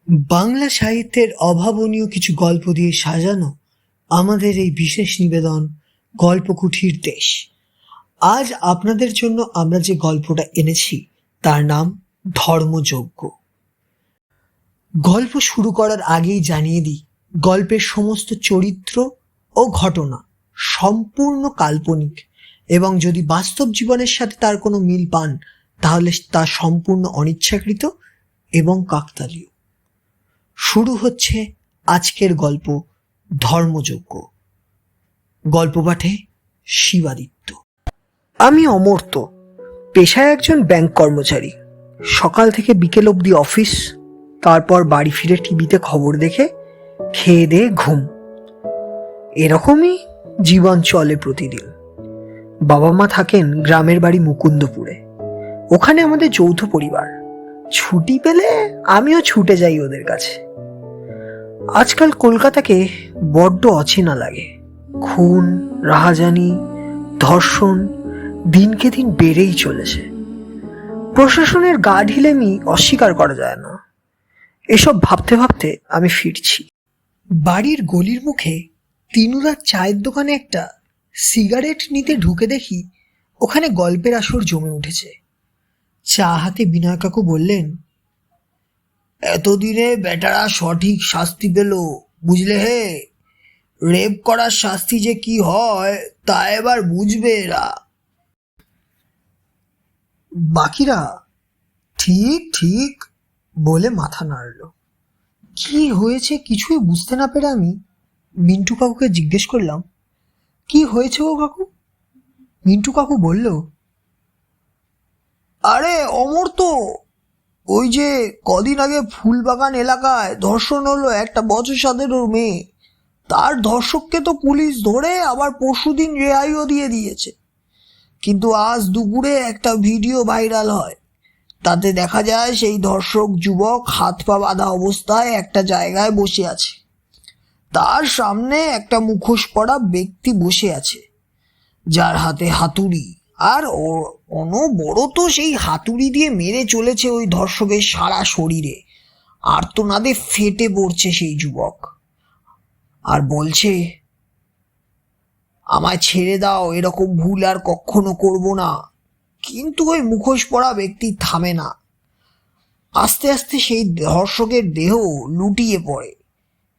বাংলা সাহিত্যের অভাবনীয় কিছু গল্প দিয়ে সাজানো আমাদের এই বিশেষ নিবেদন গল্পকুঠির দেশ। আজ আপনাদের জন্য আমরা যে গল্পটা এনেছি তার নাম ধর্মযজ্ঞ। গল্প শুরু করার আগেই জানিয়ে দিই, গল্পের সমস্ত চরিত্র ও ঘটনা সম্পূর্ণ কাল্পনিক এবং যদি বাস্তব জীবনের সাথে তার কোনো মিল পান তাহলে তা সম্পূর্ণ অনিচ্ছাকৃত এবং কাকতালীয়। শুরু হচ্ছে আজকের গল্প ধর্মযজ্ঞ। গল্প পাঠে শিবাদিত্য। আমি অমর্ত্য, পেশায় একজন ব্যাংক কর্মচারী। সকাল থেকে বিকেল অবধি অফিস, তারপর বাড়ি ফিরে টিভিতে খবর দেখে খেয়ে দিয়ে ঘুম। এরকমই জীবন চলে প্রতিদিন। বাবা মা থাকেন গ্রামের বাড়ি মুকুন্দপুরে। ওখানে আমাদের যৌথ পরিবার। ছুটি পেলে আমিও ছুটে যাই ওদের কাছে। আজকাল কলকাতাকে বড্ড অচেনা লাগে। খুন, রাহাজানি, ধর্ষণ দিনকে দিন বেড়েই চলেছে। প্রশাসনের গা ঢিলেমি অস্বীকার করা যায় না। এসব ভাবতে ভাবতে আমি ফিরছি। বাড়ির গলির মুখে তিনুদার চায়ের দোকানে একটা সিগারেট নিতে ঢুকে দেখি ওখানে গল্পের আসর জমে উঠেছে। চা হাতে বিনয় কাকু বললেন, এতদিনে বেটারা সঠিক শাস্তি পেল, বুঝলে হে? রেপ করার শাস্তি যে কি হয় তা এবার বুঝবে এরা। বাকিরা ঠিক ঠিক বলে মাথা নাড়ল। কি হয়েছে কিছুই বুঝতে না পেরে আমি মিন্টু কাকুকে জিজ্ঞেস করলাম, কি হয়েছে ও কাকু? মিন্টু কাকু বলল, আরে অমর্ত্য, ওই যে কদিন আগে ফুলবাগান এলাকায় ধর্ষণ হলো একটা বছর 7 মেয়ে, তার ধর্ষককে তো পুলিশ ধরে আবার পরশুদিন রেহাইও দিয়ে দিয়েছে। কিন্তু আজ দুপুরে একটা ভিডিও ভাইরাল হয়, তাতে দেখা যায় সেই ধর্ষক যুবক হাত পা বাঁধা অবস্থায় একটা জায়গায় বসে আছে। তার সামনে একটা মুখোশ পরা ব্যক্তি বসে আছে, যার হাতে হাতুড়ি, আর অনবরত সেই হাতুড়ি দিয়ে মেরে চলেছে ওই ধর্ষকের সারা শরীরে। আর্তনাদে ফেটে পড়ছে সেই যুবক আর বলছে, আমায় ছেড়ে দাও, এরকম ভুল আর কখনো করব না। কিন্তু ওই মুখোশ পরা ব্যক্তি থামে না। আস্তে আস্তে সেই ধর্ষকের দেহ লুটিয়ে পড়ে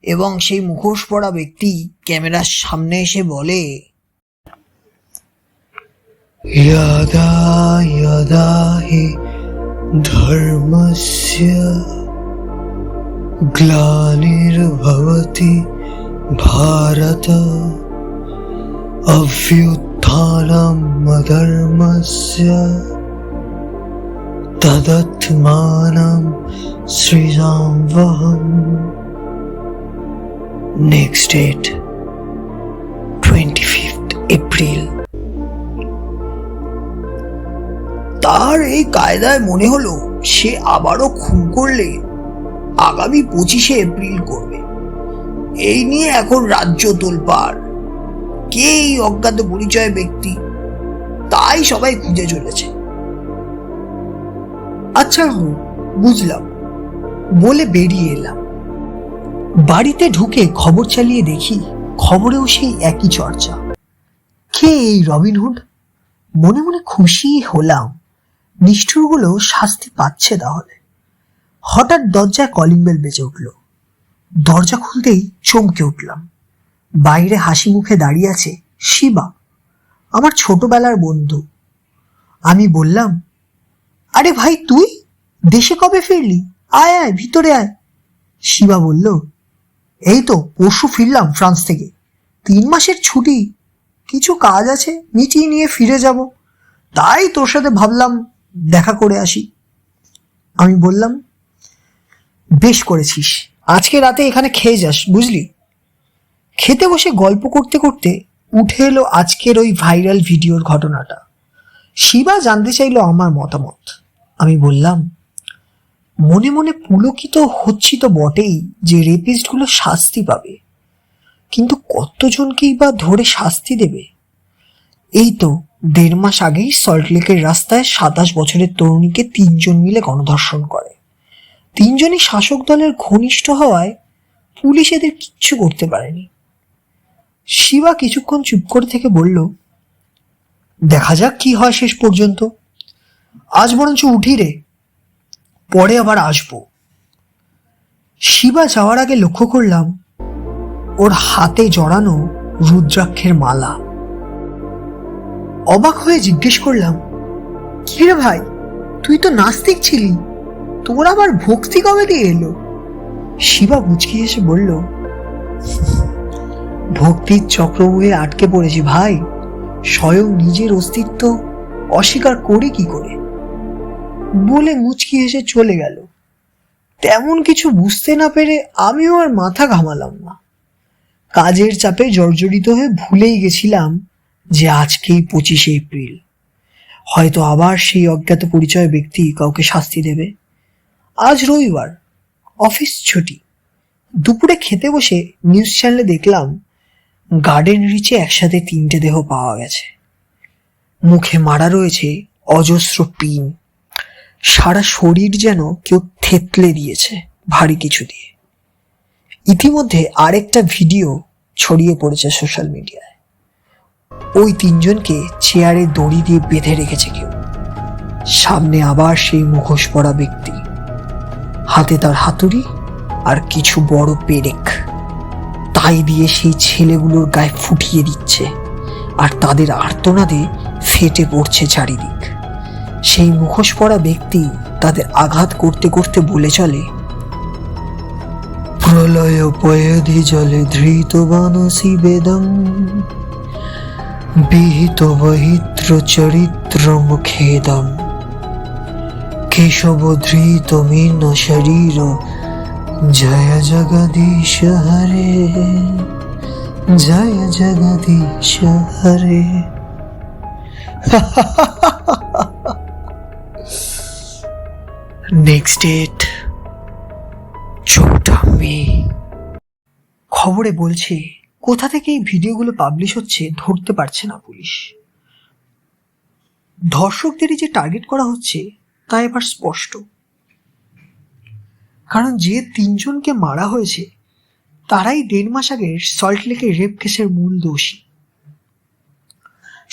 এবং সেই মুখোশ পরা ব্যক্তি ক্যামেরার সামনে এসে বলে, यदा यदा हि धर्मस्य ग्लानिर्भवति Bharat अभ्युत्थानम् अधर्मस्य तदात्मानं सृजाम्यहम्। Next date 25th April। তার এই কায়দায় মনে হলো সে আবারও খুন করলে আগামী 25শে এপ্রিল করবে। এই নিয়ে এখন রাজ্য তোলপাড়। কে এই অজ্ঞাত পরিচয় ব্যক্তি, তাই সবাই খুঁজে চলেছে। আচ্ছা বুঝলাম বলে বেরিয়ে এলাম। বাড়িতে ঢুকে খবর চালিয়ে দেখি খবরেও সেই একই চর্চা। কে এই রবিনহুড? মনে মনে খুশি হলাম, নিষ্ঠুরগুলো শাস্তি পাচ্ছে তাহলে। হঠাৎ দরজায় কলিং বেল বেজে উঠল। দরজা খুলতেই চমকে উঠলাম। বাইরে হাসি মুখে দাঁড়িয়ে আছে শিবা, আমার ছোটবেলার বন্ধু। আমি বললাম, আরে ভাই তুই দেশে কবে ফিরলি? আয় আয় ভিতরে আয়। শিবা বলল, এই তো পরশু ফিরলাম ফ্রান্স থেকে। 3 মাসের ছুটি, কিছু কাজ আছে মিটিয়ে নিয়ে ফিরে যাব, তাই তোর সাথে ভাবলাম দেখা করে আসি। আমি বললাম, বেশ করেছিস, আজকে রাতে এখানে খেয়ে যাস বুঝলি। খেতে বসে গল্প করতে করতে উঠে এলো আজকের ওই ভাইরাল ভিডিওর ঘটনাটা। শিবা জানতে চাইলো আমার মতামত। আমি বললাম, মনে মনে পুলকিত হচ্ছি তো বটেই যে রেপিস্টগুলো শাস্তি পাবে, কিন্তু কতজনকেই বা ধরে শাস্তি দেবে? এই তো 1.5 মাস আগেই সল্টলেকের রাস্তায় 27 বছরের তরুণীকে 3 জন মিলে গণধর্ষণ করে। তিনজনই শাসক দলের ঘনিষ্ঠ হওয়ায় পুলিশ এদের কিচ্ছু করতে পারেনি। শিবা কিছুক্ষণ চুপ করে থেকে বলল, দেখা যাক কি হয় শেষ পর্যন্ত। আজ বরঞ্চ উঠি রে, পরে আবার আসবো। শিবা যাওয়ার আগে লক্ষ্য করলাম ওর হাতে জড়ানো রুদ্রাক্ষের মালা। অবাক হয়ে জিজ্ঞেস করলাম, কি রে ভাই, তুই তো নাস্তিক ছিলি, তোর আবার ভক্তি কবে দিয়ে এলো? শিবা মুচকি এসে বলল, ভক্তির চক্রব্যূহে আটকে পড়েছি ভাই, স্বয়ং নিজের অস্তিত্ব অস্বীকার করে কি করে, বলে মুচকি হেসে চলে গেল। তেমন কিছু বুঝতে না পেরে আমিও আর মাথা ঘামালাম না। কাজের চাপে জর্জরিত হয়ে ভুলেই গেছিলাম যে আজকেই 25শে এপ্রিল। হয়তো আবার সেই অজ্ঞাত পরিচয় ব্যক্তি কাউকে শাস্তি দেবে। আজ রবিবার, অফিস ছুটি। দুপুরে খেতে বসে নিউজ চ্যানেলে দেখলাম গার্ডেন রিচে একসাথে 3টে দেহ পাওয়া গেছে। মুখে মারা রয়েছে অজস্র পিন, সারা শরীর যেন কেউ থেতলে দিয়েছে ভারী কিছু দিয়ে। ইতিমধ্যে আরেকটা ভিডিও ছড়িয়ে পড়েছে সোশ্যাল মিডিয়ায়। ওই 3জনকে চেয়ারে দড়ি দিয়ে বেঁধে রেখেছে কেউ। সামনে আবার সেই মুখোশ পরা ব্যক্তি, হাতে তার হাতুড়ি আর কিছু বড় পেরেক, তাই দিয়ে সেই ছেলেগুলোর গায়ে ফুটিয়ে দিচ্ছে, আর তাদের আর্তনাদে ফেটে পড়ছে চারিদিক। সেই মুখোশ পরা ব্যক্তি তাদের আঘাত করতে করতে বলে চলে, প্রলয় পয়ধি জলে ধৃত বানসি বেদং বিহিত বহিত্র চরিত্র মুখেদম কেশব ধৃত মীন শরীর জয় জগদীশ হরে জয় জগদীশ হরে। নেক্সট ডেট 4 মে। খবরে বলছে কোথা থেকে এই ভিডিওগুলো পাবলিশ হচ্ছে ধরতে পারছে না পুলিশ। ধর্ষকদেরই যে টার্গেট করা হচ্ছে তা এবার স্পষ্ট, কারণ যে 3জনকে মারা হয়েছে তারাই 1.5 মাস আগের সল্টলেকের রেপ কেসের মূল দোষী।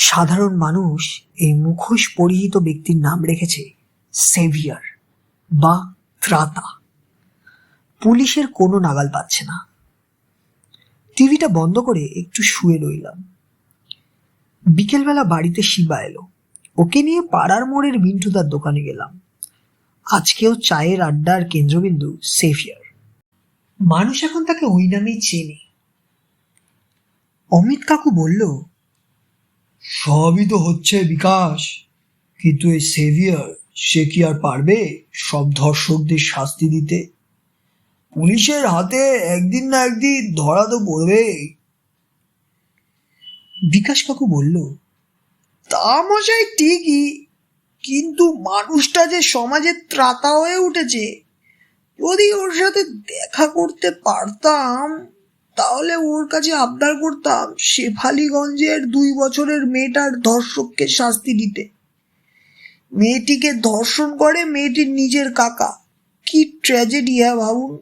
সাধারণ মানুষ এই মুখোশ পরিহিত ব্যক্তির নাম রেখেছে সেভিয়ার বা ত্রাতা। পুলিশের কোনো নাগাল পাচ্ছে না। টিভিটা বন্ধ করে একটু শুয়ে রইলাম। বিকেলবেলা বাড়িতে শিবা এলো। ওকে নিয়ে পাড়ার মোড়ের মিন্টুদার দোকানে গেলাম। আজকেও চায়ের আড্ডার কেন্দ্রবিন্দু সেভিয়ার। মানুষ এখন তাকে ওই নামেই চেনে। অমিত কাকু বলল, সবই তো হচ্ছে বিকাশ, কিন্তু এই সেভিয়ার সে কি আর পারবে সব ধর্ষকদের শাস্তি দিতে? পুলিশের হাতে একদিন না একদিন ধরা তো পড়বে। বিকাশ কাকু বলল, তা মশাই ঠিকই, কিন্তু মানুষটা যে সমাজের ত্রাতা হয়ে উঠেছে, যদি ওর সাথে দেখা করতে পারতাম তাহলে ওর কাছে আবদার করতাম শেফালিগঞ্জের 2 বছরের মেয়েটার ধর্ষককে শাস্তি দিতে। মেয়েটিকে ধর্ষণ করে মেয়েটির নিজের কাকা। কি ট্র্যাজেডি! হ্যাঁ ভাবুন,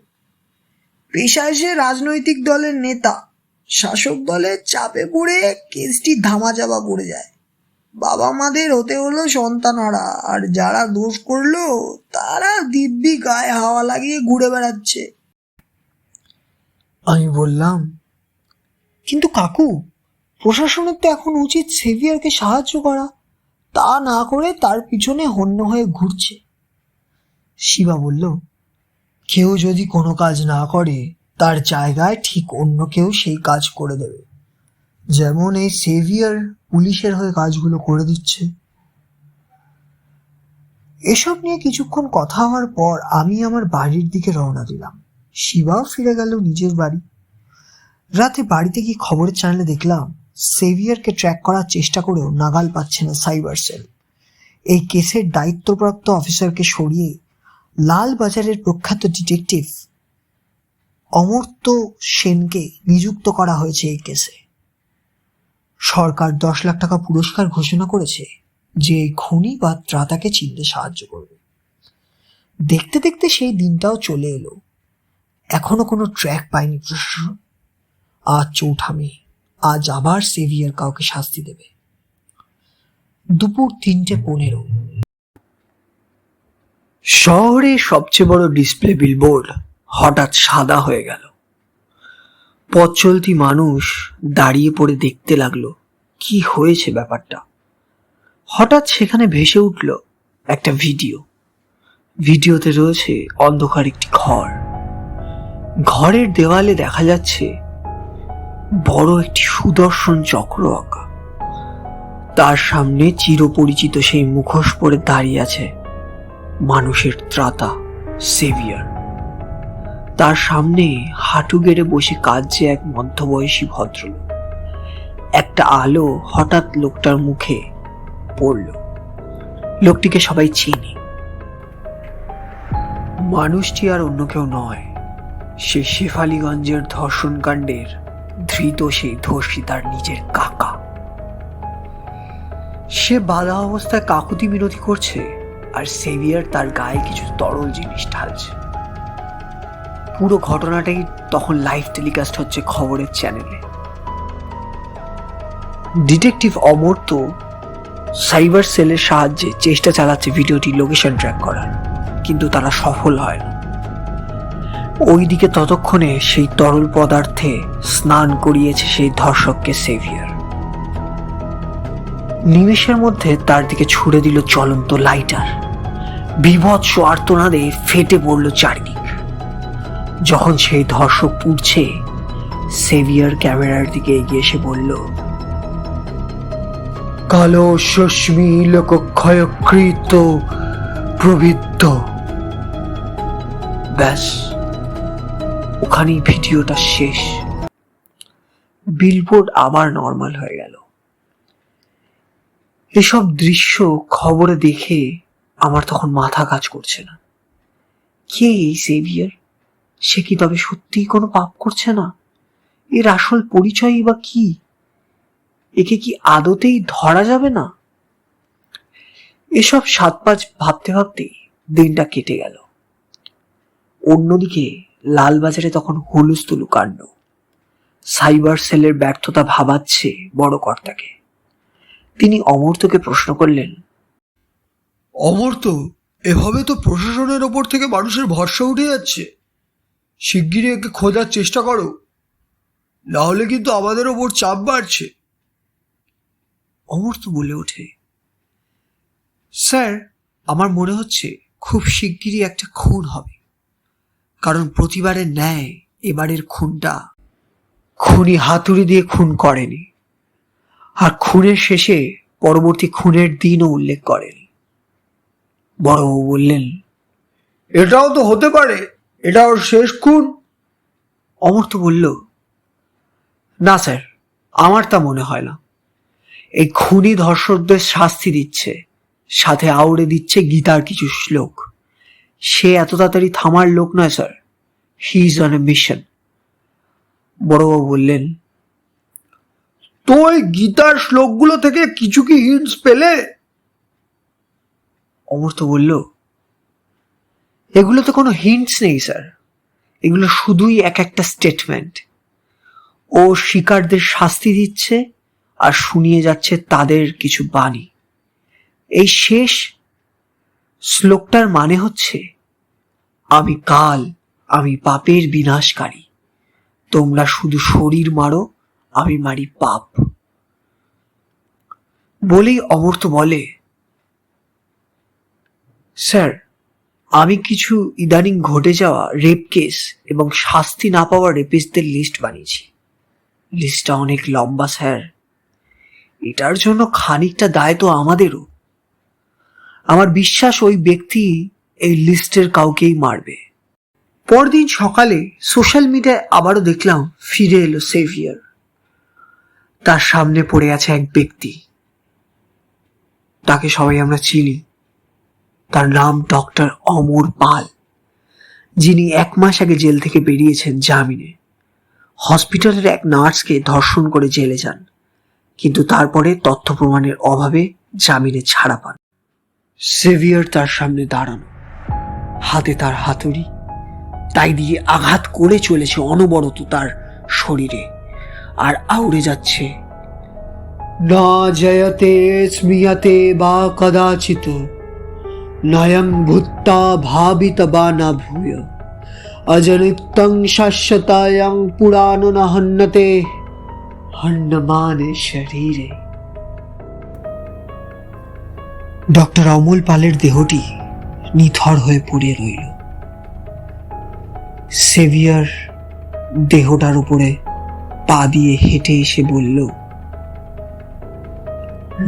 পেশায় সে রাজনৈতিক দলের নেতা, শাসক দলের চাপে পড়ে কেসটি ধামাচাপা পড়ে যায়। বাবা মাদের হতে হলো সন্তানহারা, আর যারা দোষ করলো তারা দিব্যি গায়ে হাওয়া লাগিয়ে ঘুরে বেড়াচ্ছে। আমি বললাম, কিন্তু কাকু, প্রশাসনের তো এখন উচিত সেভিয়ারকে সাহায্য করা, তা না করে তার পিছনে হন্য হয়ে ঘুরছে। শিবা বলল, কেউ যদি কোনো কাজ না করে তার জায়গায় ঠিক অন্য কেউ সেই কাজ করে দেবে, যেমন এই সেভিয়ার পুলিশের হয়ে কাজগুলো করে দিচ্ছে। এসব নিয়ে কিছুক্ষণ কথা হওয়ার পর আমি আমার বাড়ির দিকে রওনা দিলাম। শিবাও ফিরে গেল নিজের বাড়ি। রাতে বাড়িতে গিয়ে খবরের চ্যানেলে দেখলাম সেভিয়ারকে ট্র্যাক করার চেষ্টা করেও নাগাল পাচ্ছে না সাইবার সেল। এই কেসের দায়িত্বপ্রাপ্ত অফিসারকে সরিয়ে লালবাজারের প্রখ্যাত ডিটেকটিভ অমর্ত্য সেনকে নিযুক্ত করা হয়েছে এই কেসে। সরকার 10 লাখ টাকা পুরস্কার ঘোষণা করেছে যে এই খুনি বা ত্রাতাকে চিনতে সাহায্য করবে। দেখতে দেখতে সেই দিনটাও চলে এলো। এখনো কোনো ট্র্যাক পায়নি প্রশাসন। আজ 4 মে, আজ আবার সেভিয়ার কাউকে শাস্তি দেবে। দুপুর 3:15। শহরের সবচেয়ে বড় ডিসপ্লে বিলবোর্ড হঠাৎ সাদা হয়ে গেল। পথ চলতি মানুষ দাঁড়িয়ে পড়ে দেখতে লাগলো কি হয়েছে ব্যাপারটা। হঠাৎ সেখানে ভেসে উঠল একটা ভিডিও। ভিডিওতে রয়েছে অন্ধকার একটি ঘর। ঘরের দেওয়ালে দেখা যাচ্ছে বড় একটি সুদর্শন চক্র আঁকা। তার সামনে চিরপরিচিত সেই মুখোশ পরে দাঁড়িয়ে আছে মানুষের ত্রাতা সেভিয়ার। তার সামনে হাঁটু গেড়ে বসে কাঁদছে এক মধ্যবয়সী ভদ্রলোক। একটা আলো হঠাৎ লোকটার মুখে পড়ল। লোকটিকে সবাই চিনে। মানুষটি আর অন্য কেউ নয়, সে শেফালিগঞ্জের ধর্ষণকাণ্ডের ধৃত সেই ধর্ষিতার নিজের কাকা। সে বাধা অবস্থায় কাকুতি মিনতি করছে, আর সেভিয়ার তার গায়ে কিছু তরল জিনিস ঢালছে। পুরো ঘটনাটাই তখন লাইভ টেলিকাস্ট হচ্ছে খবরের চ্যানেলে। ডিটেকটিভ অমর্ত্য সাইবার সেলের সাহায্যে চেষ্টা চালাচ্ছে ভিডিওটি লোকেশন ট্র্যাক করার, কিন্তু তারা সফল হয় না। ওইদিকে ততক্ষণে সেই তরল পদার্থে স্নান করিয়েছে সেই ধর্ষককে সেভিয়ার। নিমেষের মধ্যে তার দিকে ছুড়ে দিল জ্বলন্ত লাইটার। বিভৎস আর্তনাদে ফেটে পড়ল চারিদিক। যখন সেই ধর্ষক পুড়ছে, সেভিয়ার ক্যামেরার দিকে এগিয়ে এসে বলল, কালো শস্মি লোকক্ষয়কৃত প্রবৃদ্ধ। ব্যাস, ওখানেই ভিডিওটা শেষ। বিলবোর্ড আবার নর্মাল হয়ে গেল। এসব দৃশ্য খবরে দেখে আমার তখন মাথা কাজ করছে না। কে এই সেভিয়ার? সে কি তবে সত্যিই কোনো পাপ করছে না? এর আসল পরিচয়ই বা কি? একে কি আদতেই ধরা যাবে না? এসব সাতপাঁচ ভাবতে ভাবতেই দিনটা কেটে গেল। অন্যদিকে লালবাজারে তখন হুলুস্থুলু কাণ্ড। সাইবার সেলের ব্যর্থতা ভাবাচ্ছে বড় কর্তাকে। তিনি অমর্ত্যকে প্রশ্ন করলেন, অমর্ত্য, এভাবে তো প্রশাসনের ওপর থেকে মানুষের ভরসা উঠে যাচ্ছে। শিগগিরই একে খোঁজার চেষ্টা করো, না হলে কিন্তু আমাদের ওপর চাপ বাড়ছে। অমর্ত্য বলে ওঠে, স্যার, আমার মনে হচ্ছে খুব শিগগিরই একটা খুন হবে। কারণ প্রতিবারের ন্যায় এবারের খুনটা খুনি হাতুড়ি দিয়ে খুন করেনি, আর খুনের শেষে পরবর্তী খুনের দিনও উল্লেখ করেনি। বড়বাবু বললেন, এটাও তো হতে পারে, এটা ওর শেষ খুন। অমর্ত্য বলল, না স্যার, আমার তা মনে হয় না। এই খুনি ধর্ষকদের শাস্তি দিচ্ছে, সাথে আউড়ে দিচ্ছে গীতার কিছু শ্লোক। সে এত তাড়াতাড়ি থামার লোক নয় sir. He is on a mission. বড়বাবু বললেন, তো ওই গীতার শ্লোকগুলো থেকে কিছু কি হিন্টস পেলে? অমর্ত্য বলল, এগুলোতে কোনো হিন্টস নেই স্যার। এগুলো শুধুই এক একটা স্টেটমেন্ট। ও শিকারদের শাস্তি দিচ্ছে আর শুনিয়ে যাচ্ছে তাদের কিছু বাণী। এই শেষ শ্লোকটার মানে হচ্ছে, আমি কাল, আমি পাপের বিনাশকারী। তোমরা শুধু শরীর মারো, আমি মারি পাপ। বলেই অমর্ত্য বলে, স্যার, আমি কিছু ইদানিং ঘটে যাওয়া রেপ কেস এবং শাস্তি না পাওয়া রেপিস্টদের লিস্ট বানিয়েছি। লিস্টটা অনেক লম্বা স্যার। এটার জন্য খানিকটা দায় তো আমাদেরও। আমার বিশ্বাস ওই ব্যক্তি এই লিস্টের কাউকেই মারবে। পরদিন সকালে সোশ্যাল মিডিয়ায় আবারও দেখলাম ফিরে এলো সেভিয়ার। তার সামনে পড়ে আছে এক ব্যক্তি, তাকে সবাই আমরা চিনি। তার নাম ডক্টর অমর পাল, যিনি 1 মাস আগে জেল থেকে বেরিয়েছেন জামিনে। হসপিটালের এক নার্সকে ধর্ষণ করে জেলে যান, কিন্তু তারপরে তথ্য প্রমাণের অভাবে জামিনে ছাড়া পান। সেভিয়ার তার সামনে দাঁড়ানো, হাতে তার হাতুড়ি, তাই দিয়ে আঘাত করে চলেছে অনবরত তার শরীরে, আর আউড়ে যাচ্ছে, না জয়তে স্মিয়তে বা কদাচিৎ, নয়ং ভূত্তা ভাবিত বা না ভূয়, অজনিত্যং শাশ্বতায়ং পুরাণ ন হন্যতে, হন্যমানে শরীরে। ডক্টর অমল পালের দেহটি নিথর হয়ে পড়ে রইল। সেভিয়ার দেহটার উপরে পা দিয়ে হেঁটে এসে বলল,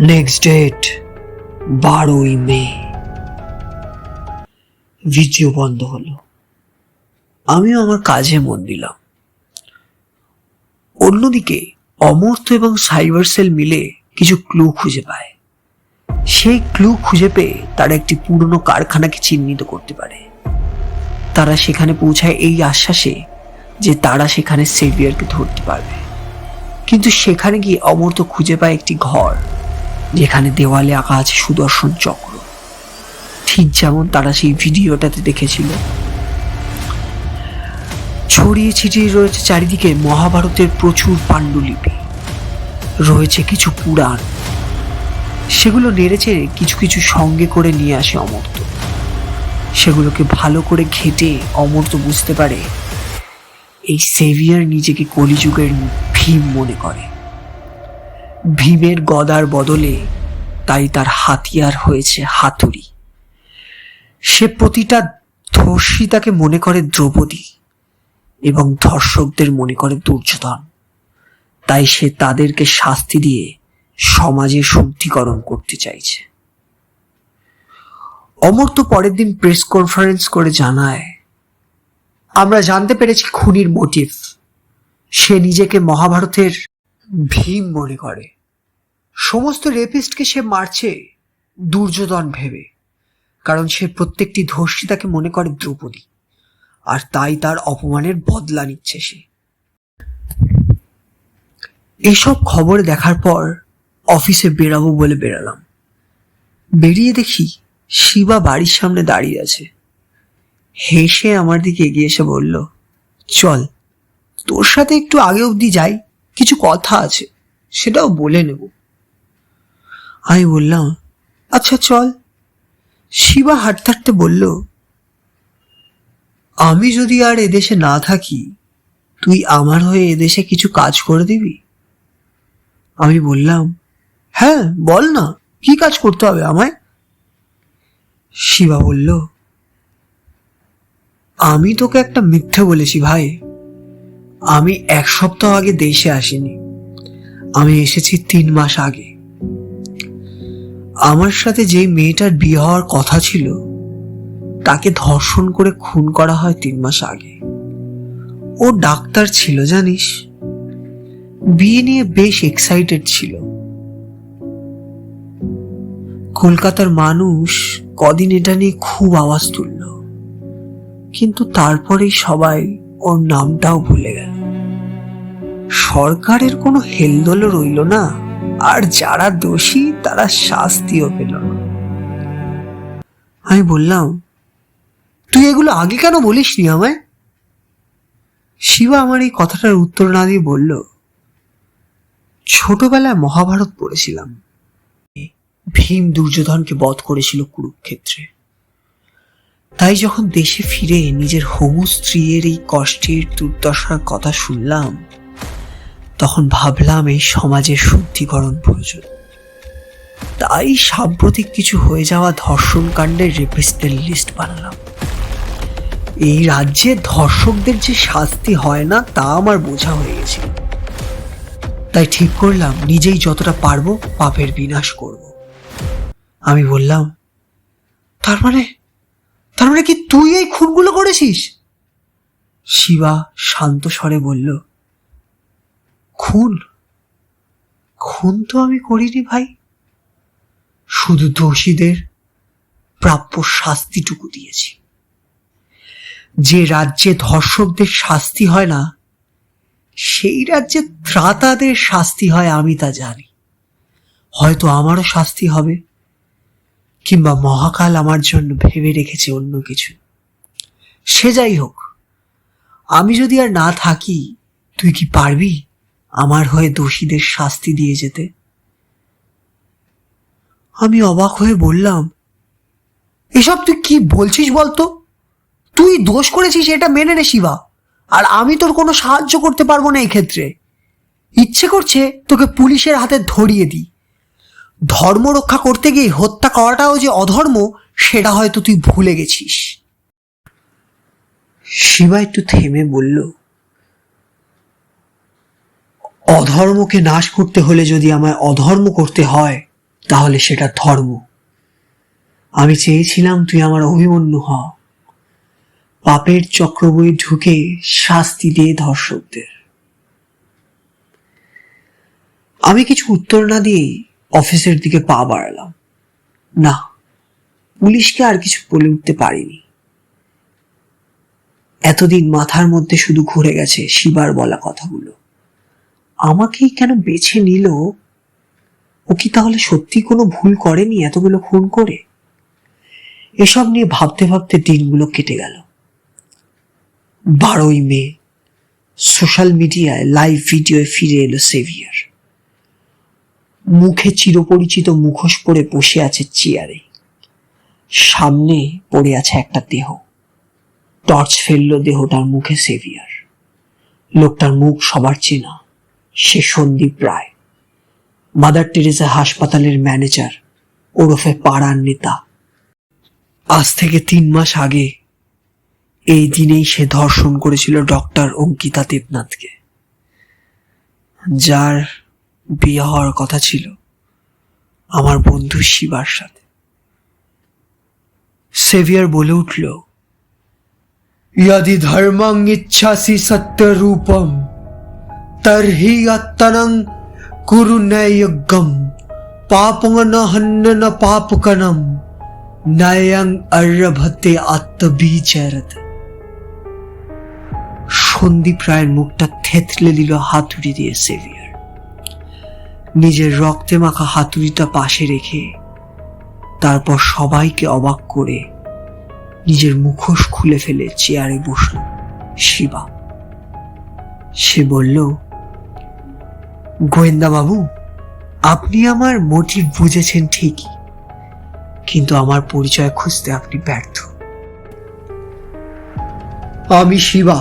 নেক্সট ডেট 12ই মে। ভিডিও বন্ধ হলো। আমিও আমার কাজে মন দিলাম। অন্যদিকে অমর্ত্য এবং সাইবার সেল মিলে কিছু ক্লু খুঁজে পায়। সেই ক্লু খুঁজে পেয়ে তারা একটি পুরনো কারখানাকে চিহ্নিত করতে পারে। তারা সেখানে পৌঁছায় এই আশ্বাসে যে তারা সেখানে সেভিয়ারকে ধরতে পারবে। কিন্তু সেখানে গিয়ে অমর্ত্য খুঁজে পায় একটি ঘর, যেখানে দেওয়ালে আঁকা আছে সুদর্শন চক্র, ঠিক যেমন তারা সেই ভিডিওটাতে দেখেছিল। ছড়িয়ে ছিটিয়ে রয়েছে চারিদিকে মহাভারতের প্রচুর পাণ্ডুলিপি, রয়েছে কিছু পুরাণ। সেগুলো নেড়েচেড়ে কিছু কিছু সঙ্গে করে নিয়ে আসে অমর্ত্য। সেগুলোকে ভালো করে ঘেঁটে অমর্ত্য বুঝতে পারে এই সেভিয়ার নিজেকে কলিযুগের ভীম মনে করে। ভীমের গদার বদলে তাই তার হাতিয়ার হয়েছে হাতুড়ি। সে প্রতিটা ধর্ষিতাকে মনে করে দ্রৌপদী এবং ধর্ষকদের মনে করে দুর্যোধন। তাই সে তাদেরকে শাস্তি দিয়ে সমাজে শুদ্ধিকরণ করতে চাইছে। অমর্ত্য পরের দিন প্রেস কনফারেন্স করে জানায়, আমরা জানতে পেরেছি খুনির মোটিভ। সে নিজেকে মহাভারতের ভীম মনে করে। সমস্ত রেপিস্টকে সে মারছে দুর্যোধন ভেবে, কারণ সে প্রত্যেকটি ধর্ষিতাকে মনে করে দ্রৌপদী, আর তাই তার অপমানের বদলা নিচ্ছে সে। এসব খবর দেখার পর অফিসে বেরাবো বলে বেরালাম। বেরিয়ে দেখি শিবা বাড়ির সামনে দাঁড়িয়ে আছে। হেসে আমার দিকে এগিয়ে এসে বলল, চল তোর সাথে একটু আগে অবধি যাই, কিছু কথা আছে, সেটাও বলে নেব। আমি বললাম, আচ্ছা চল। শিবা হাঁটতে হাঁটতে বলল, আমি যদি আর এদেশে না থাকি, তুই আমার হয়ে এদেশে কিছু কাজ করে দিবি? আমি বললাম, হ্যাঁ বল না, কি কাজ করতে হবে আমায়? শিবা বলল, আমি তোকে একটা মিথ্যে বলেছি ভাই। আমি 1 সপ্তাহ আগে দেশে আসিনি, আমি এসেছি 3 মাস আগে। আমার সাথে যেই মেয়েটার বিয়ে হওয়ার কথা ছিল, তাকে ধর্ষণ করে খুন করা হয় 3 মাস আগে। ও ডাক্তার ছিল জানিস, বিয়ে নিয়ে বেশ এক্সাইটেড ছিল। কলকাতার মানুষ কদিন এটা নিয়ে খুব আওয়াজ তুলল, কিন্তু তারপরেই সবাই ওর নামটাও ভুলে গেল। সরকারের কোনো হেলদোল রইল না, আর যারা দোষী তারা শাস্তিও পেল না। আমি বললাম, তুই এগুলো আগে কেন বলিসনি আমায়? শিবা আমার এই কথাটার উত্তর না দিয়ে বলল, ছোটবেলায় মহাভারত পড়েছিলাম। ভীম দুর্যোধনকে বধ করেছিল কুরুক্ষেত্রে। তাই যখন দেশে ফিরে নিজের হবু স্ত্রীর এই কষ্টের দুর্দশার কথা শুনলাম, তখন ভাবলাম এই সমাজের শুদ্ধিকরণ প্রয়োজন। তাই সাম্প্রতিক কিছু হয়ে যাওয়া ধর্ষণ কাণ্ডের রেপিস্টদের লিস্ট বানালাম। এই রাজ্যে ধর্ষকদের যে শাস্তি হয় না তা আমার বোঝা হয়ে গেছিল। তাই ঠিক করলাম নিজেই যতটা পারবো পাপের বিনাশ করব। আমি বললাম, তার মানে কি তুই এই খুনগুলো করেছিস? শিবা শান্ত স্বরে বলল, খুন তো আমি করিনি ভাই, শুধু দোষীদের প্রাপ্য শাস্তিটুকু দিয়েছি। যে রাজ্যে ধর্ষকদের শাস্তি হয় না, সেই রাজ্যে ত্রাতাদের শাস্তি হয় আমি তা জানি। হয়তো আমারও শাস্তি হবে, কিংবা মহাকাল আমার জন্য ভেবে রেখেছে অন্য কিছু। সে যাই হোক, আমি যদি আর না থাকি, তুই কি পারবি আমার হয়ে দোষীদের শাস্তি দিয়ে যেতে? আমি অবাক হয়ে বললাম, এসব তুই কি বলছিস বলতো? তুই দোষ করেছিস এটা মেনে নে শিবা, আর আমি তোর কোনো সাহায্য করতে পারবো না এই ক্ষেত্রে। ইচ্ছে করছে তোকে পুলিশের হাতে ধরিয়ে দিই। ধর্ম রক্ষা করতে গিয়ে হত্যা করাটাও যে অধর্ম, সেটা হয়তো তুই ভুলে গেছিস। শিবা একটু থেমে বলল, অধর্মকে নাশ করতে হলে যদি আমায় অধর্ম করতে হয়, তাহলে সেটা ধর্ম। আমি চেয়েছিলাম তুই আমার অভিমন্যু হ, পাপের চক্রবয়ে ঢুকে শাস্তি দিয়ে ধর্ষকদের। আমি কিছু উত্তর না দিয়ে অফিসের দিকে পা বাড়ালাম। না, পুলিশকে আর কিছু বলে উঠতে পারিনি। এতদিন মাথার মধ্যে শুধু ঘুরে গেছে শিবার বলা কথাগুলো। আমাকেই কেন বেছে নিল? ও কি তাহলে সত্যি কোনো ভুল করেনি এতগুলো খুন করে? এসব নিয়ে ভাবতে ভাবতে দিনগুলো কেটে গেল। 12ই মে সোশ্যাল মিডিয়ায় লাইভ ভিডিওয়ে ফিরে এলো সেভিয়ার। মুখে চিরপরিচিত মুখোশ পরে বসে আছে চেয়ারে। সামনে পড়ে আছে একটা দেহ। টর্চ ফেললো দেহটার মুখে সেভিয়ার। লোকটার মুখ সবার চেনা। সে সন্দীপ রায়, মাদার টেরেসা হাসপাতালের ম্যানেজার, ওরফে পাড়ার নেতা। আজ থেকে 3 মাস আগে এই দিনেই সে ধর্ষণ করেছিল ডক্টর অঙ্কিতা দেবনাথকে, যার বিয়ে হওয়ার কথা ছিল আমার বন্ধু শিবার সাথে। সেভিয়ার বলে উঠল, यदि धर्मं इच्छासि सत्यरूपं तर्हि आत्मनं कुरु नैयज्ञं पापं न हन्य न पापकनं न्यायं आरभते आत्मविचारत। সন্দীপ রায়ের মুখটা থেতলে দিল হাতুড়ি দিয়ে সেভিয়ার। নিজের রক্তে মাখা হাতুড়িটা পাশে রেখে তারপর সবাইকে অবাক করে নিজের মুখোশ খুলে ফেলে চেয়ারে বসল শিবা। সে বলল, গোয়েন্দা বাবু, আপনি আমার মোটিভ বুঝেছেন ঠিকই, কিন্তু আমার পরিচয় খুঁজতে আপনি ব্যর্থ। আমি শিবা,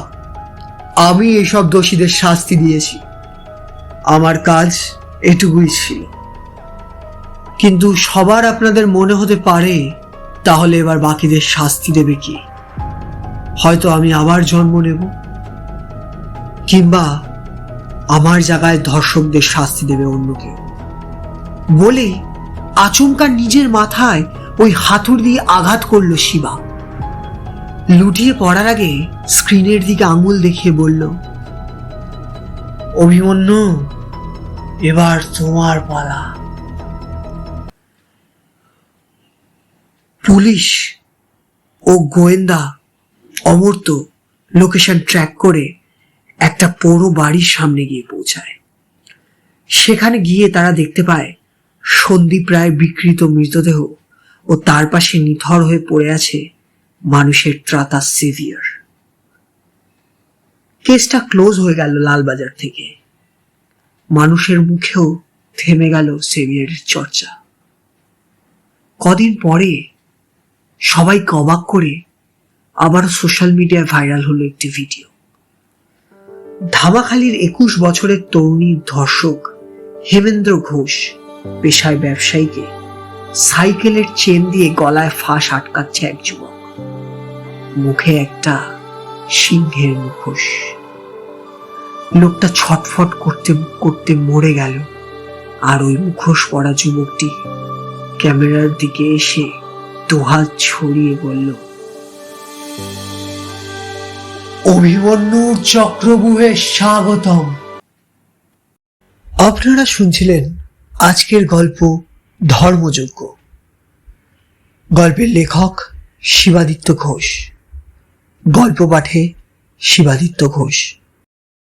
আমি এসব দোষীদের শাস্তি দিয়েছি। আমার কাজ এটুকুই ছিল। কিন্তু সবার আপনাদের মনে হতে পারে, তাহলে এবার বাকিদের শাস্তি দেবে কি? হয়তো আমি আবার জন্ম নেব, কিংবা আমার জায়গায় ধর্ষকদের শাস্তি দেবে অন্য কেউ। বলে আচমকা নিজের মাথায় ওই হাতুড়ি দিয়ে আঘাত করল শিবা। লুটিয়ে পড়ার আগে স্ক্রিনের দিকে আঙুল দেখিয়ে বলল, অভিমন্যু, এবার তোমার পালা। পুলিশ ও গোয়েন্দা অমর্ত্য লোকেশন ট্র্যাক করে একটা পোড়ো বাড়ির সামনে গিয়ে পৌঁছায়। সেখানে গিয়ে তারা দেখতে পায় সন্দীপ রায়ের বিকৃত মৃতদেহ ও তার পাশে নিথর হয়ে পড়ে আছে মানুষের ত্রাতা সেভিয়ার। কেসটা ক্লোজ হয়ে গেল লালবাজার থেকে। মানুষের মুখেও থেমে গেল সেভিয়ারের চর্চা। কদিন পরে সবাইকে অবাক করে আবার সোশ্যাল মিডিয়ায় ভাইরাল হলো একটি ভিডিও। ধামাখালির 21 বছরের তরুণী ধর্ষক হেমেন্দ্র ঘোষ পেশায় ব্যবসায়ীকে সাইকেলের চেন দিয়ে গলায় ফাঁস আটকাচ্ছে এক যুবক। মুখে একটা সিংহের মুখোশ। লোকটা ছটফট করতে করতে মরে গেল, আর ওই মুখোশ পরা যুবকটি ক্যামেরার দিকে এসে দুহাত ছড়িয়ে বলল, অভিমন্যুর চক্রব্যূহে স্বাগতম। আপনারা শুনছিলেন আজকের গল্প ধর্মযজ্ঞ। গল্পের লেখক শিবাদিত্য ঘোষ, গল্প পাঠে শিবাদিত্য ঘোষ।